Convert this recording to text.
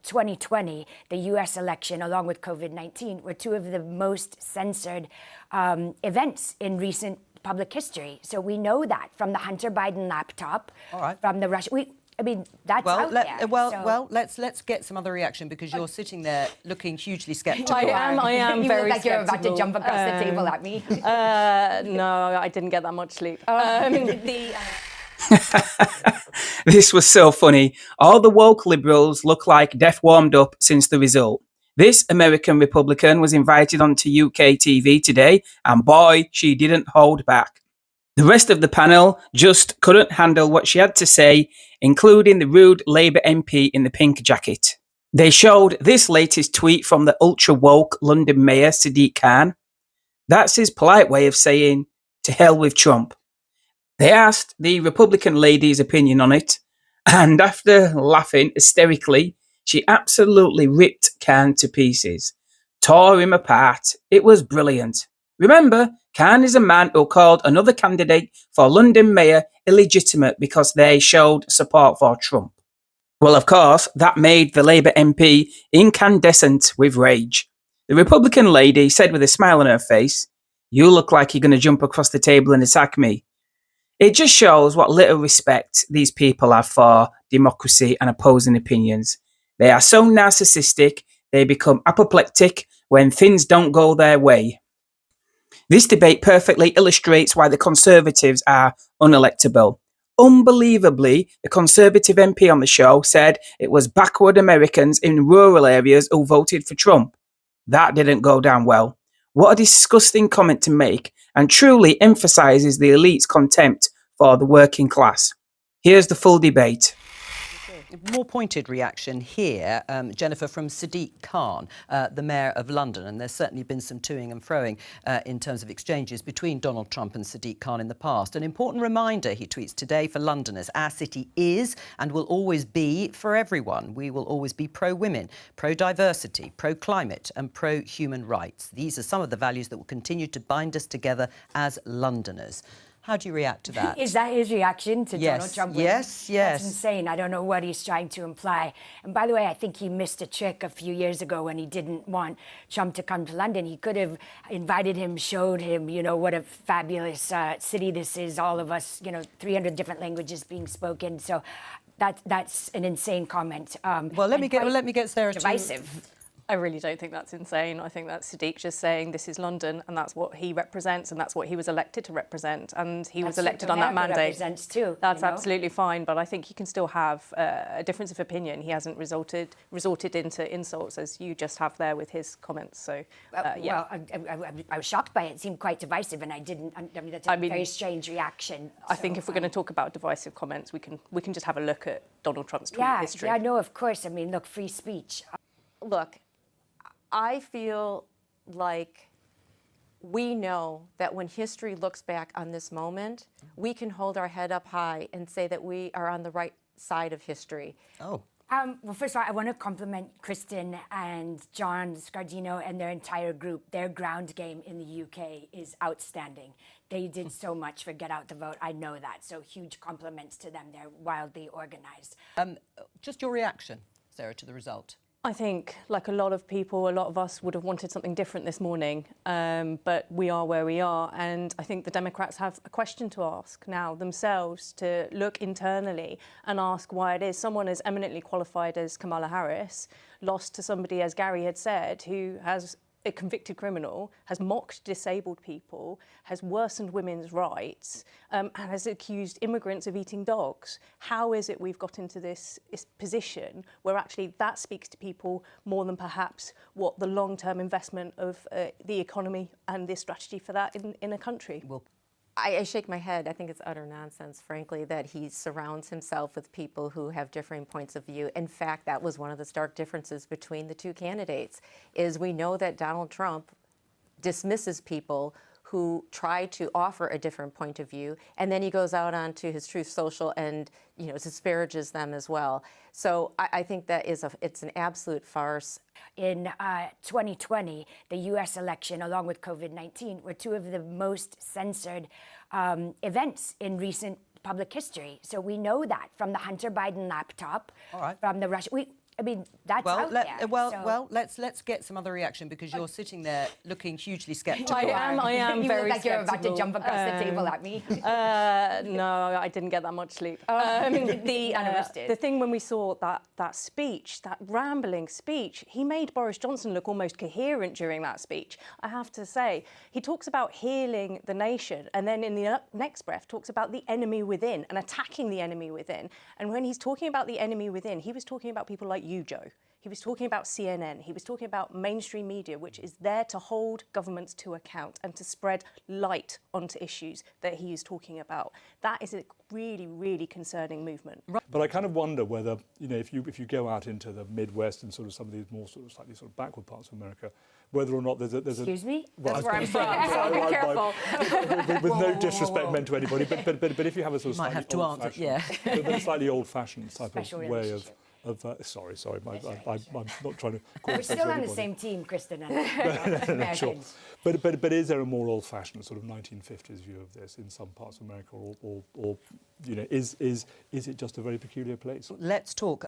2020, the US election, along with COVID-19, were two of the most censored events in recent public history. So we know that from the Hunter Biden laptop, from the Russia. That's out there. Well, let's get some other reaction, because you're sitting there looking hugely sceptical. I am you very look like skeptical. you're about to jump across the table at me. No, I didn't get that much sleep. This was so funny. All the woke liberals look like death warmed up since the result. This American Republican was invited onto UK TV today, and boy, she didn't hold back. The rest of the panel just couldn't handle what she had to say, including the rude Labour MP in the pink jacket. They showed this latest tweet from the ultra-woke London Mayor Sadiq Khan. That's his polite way of saying, to hell with Trump. They asked the Republican lady's opinion on it, and after laughing hysterically, she absolutely ripped Khan to pieces, tore him apart. It was brilliant. Remember, Khan is a man who called another candidate for London Mayor illegitimate because they showed support for Trump. Well, of course, that made the Labour MP incandescent with rage. The Republican lady said with a smile on her face, "You look like you're going to jump across the table and attack me." It just shows what little respect these people have for democracy and opposing opinions. They are so narcissistic, they become apoplectic when things don't go their way. This debate perfectly illustrates why the Conservatives are unelectable. Unbelievably, the Conservative MP on the show said it was backward Americans in rural areas who voted for Trump. That didn't go down well. What a disgusting comment to make, and truly emphasises the elite's contempt for the working class. Here's the full debate. More pointed reaction here, Jennifer, from Sadiq Khan, the Mayor of London. And there's certainly been some toing and froing in terms of exchanges between Donald Trump and Sadiq Khan in the past. An important reminder, he tweets today, for Londoners: our city is and will always be for everyone. We will always be pro-women, pro-diversity, pro-climate and pro-human rights. These are some of the values that will continue to bind us together as Londoners. How do you react to that? Is that his reaction to Donald Trump? Yes. That's insane. I don't know what he's trying to imply. And by the way, I think he missed a trick a few years ago when he didn't want Trump to come to London. He could have invited him, showed him, what a fabulous city this is. All of us, 300 different languages being spoken. So that's an insane comment. Well, let me get Sarah divisive. I really don't think that's insane. I think that's Sadiq just saying this is London and that's what he represents and that's what he was elected to represent, and he was elected on that mandate. Represents too, that's absolutely fine, but I think you can still have a difference of opinion. He hasn't resorted into insults as you just have there with his comments. So Well, I was shocked by it. It seemed quite divisive, and that's a very strange reaction. I think if we're going to talk about divisive comments, we can just have a look at Donald Trump's tweet history. Yeah, no, of course. I mean, look, free speech. Look, I feel like we know that when history looks back on this moment, we can hold our head up high and say that we are on the right side of history. Oh. Well, first of all, I want to compliment Kristen and John Scardino and their entire group. Their ground game in the UK is outstanding. They did so much for Get Out the Vote. I know that. So huge compliments to them. They're wildly organized. Just your reaction, Sarah, to the result. I think, like a lot of people, a lot of us would have wanted something different this morning, but we are where we are. And I think the Democrats have a question to ask now themselves, to look internally and ask why it is someone as eminently qualified as Kamala Harris lost to somebody, as Gary had said, who has a convicted criminal, has mocked disabled people, has worsened women's rights, and has accused immigrants of eating dogs. How is it we've got into this position where actually that speaks to people more than perhaps what the long-term investment of the economy and the strategy for that in a country? Well, I shake my head. I think it's utter nonsense, frankly, that he surrounds himself with people who have differing points of view. In fact, that was one of the stark differences between the two candidates, is we know that Donald Trump dismisses people who try to offer a different point of view, and then he goes out onto his Truth Social and disparages them as well. So I think that it's an absolute farce. In 2020, the US election, along with COVID-19, were two of the most censored events in recent public history. So we know that from the Hunter Biden laptop, from the Russia. I mean, that's Well, out there. So- let's get some other reaction because you're sitting there looking hugely sceptical. I am you very look like you're about to sceptical. jump across the table at me. No, I didn't get that much sleep. None of us did. The thing when we saw that speech, that rambling speech, he made Boris Johnson look almost coherent during that speech. I have to say, he talks about healing the nation, and then in the next breath talks about the enemy within and attacking the enemy within. And when he's talking about the enemy within, he was talking about people like you, Joe. He was talking about CNN. He was talking about mainstream media, which is there to hold governments to account and to spread light onto issues that he is talking about. That is a really, really concerning movement. But I kind of wonder whether, you know, if you go out into the Midwest and sort of some of these more sort of slightly sort of backward parts of America, whether or not there's a Excuse me? Well, That's where I'm from, so be careful. with no disrespect meant to anybody, but if you have a sort of Might have to answer, but a slightly old-fashioned type Special of way relationship. sorry, I'm not trying to. We're still on the same team, Kristen and Americans. Sure. But is there a more old-fashioned sort of 1950s view of this in some parts of America, or you know, is it just a very peculiar place? Let's talk